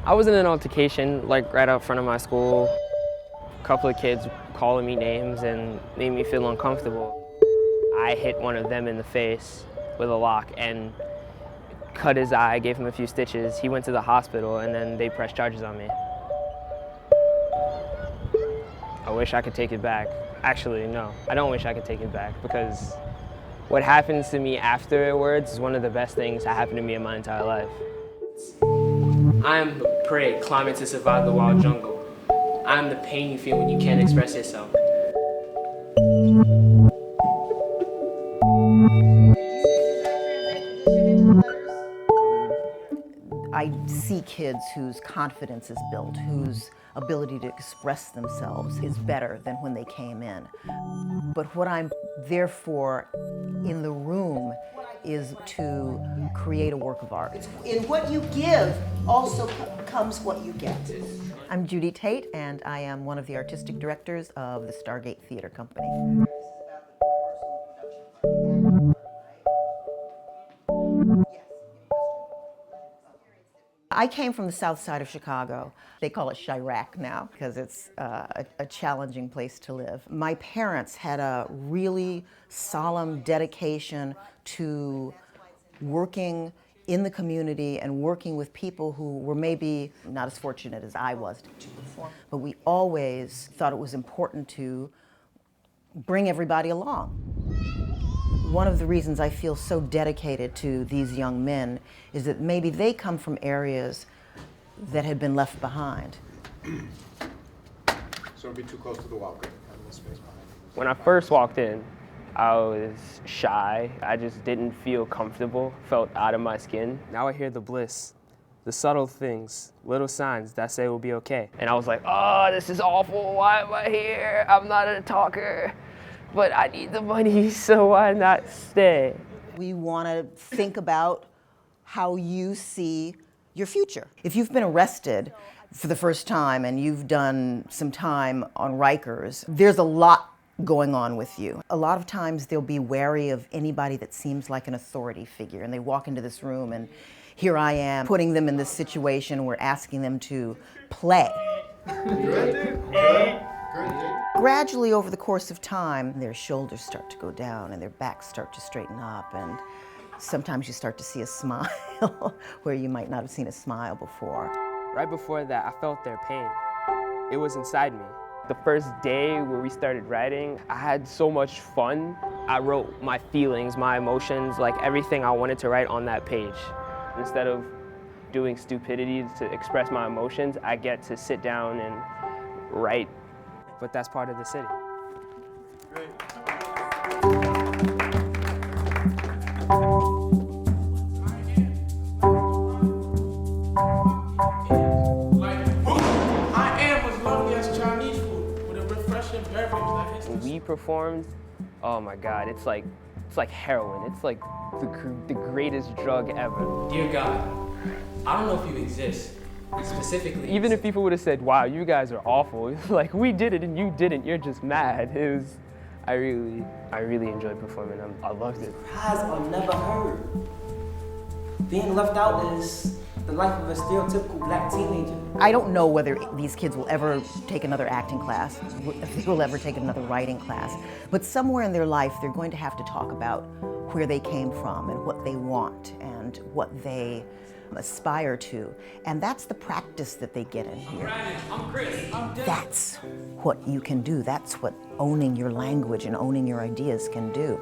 I was in an altercation, like right out front of my school. A couple of kids calling me names and made me feel uncomfortable. I hit one of them in the face with a lock and cut his eye, gave him a few stitches. He went to the hospital and then they pressed charges on me. I wish I could take it back. Actually, no, I don't wish I could take it back because what happens to me afterwards is one of the best things that happened to me in my entire life. I am the prey climbing to survive the wild jungle. I am the pain you feel when you can't express yourself. I see kids whose confidence is built, whose ability to express themselves is better than when they came in. But what I'm there for in the room is to create a work of art. In what you give also comes what you get. I'm Judy Tate, and I am one of the artistic directors of the Stargate Theatre company. I came from the south side of Chicago. They call it Chirac now because it's a challenging place to live. My parents had a really solemn dedication to working in the community and working with people who were maybe not as fortunate as I was to perform. But we always thought it was important to bring everybody along. One of the reasons I feel so dedicated to these young men is that maybe they come from areas that had been left behind. So don't be too close to the wall. Good. Have a little space behind you. When I first walked in, I was shy. I just didn't feel comfortable, felt out of my skin. Now I hear the bliss, the subtle things, little signs that say it will be okay. And I was like, oh, this is awful. Why am I here? I'm not a talker. But I need the money, so why not stay? We want to think about how you see your future. If you've been arrested for the first time and you've done some time on Rikers, there's a lot going on with you. A lot of times they'll be wary of anybody that seems like an authority figure, and they walk into this room and here I am putting them in this situation, we're asking them to play. Gradually, over the course of time, their shoulders start to go down and their backs start to straighten up, and sometimes you start to see a smile where you might not have seen a smile before. Right before that, I felt their pain. It was inside me. The first day where we started writing, I had so much fun. I wrote my feelings, my emotions, like everything I wanted to write on that page. Instead of doing stupidity to express my emotions, I get to sit down and write. But that's part of the city. Great. When we performed, oh my God, it's like heroin. It's like the greatest drug ever. Dear God, I don't know if you exist. Specifically, even if people would have said, wow, you guys are awful, like we did it and you didn't, you're just mad. I really enjoyed performing. I loved it. Cries are never heard. Being left out is the life of a stereotypical black teenager. I don't know whether these kids will ever take another acting class, if they will ever take another writing class, but somewhere in their life they're going to have to talk about where they came from and what they want and what they aspire to, and that's the practice that they get in here. I'm Chris. That's what you can do. That's what owning your language and owning your ideas can do.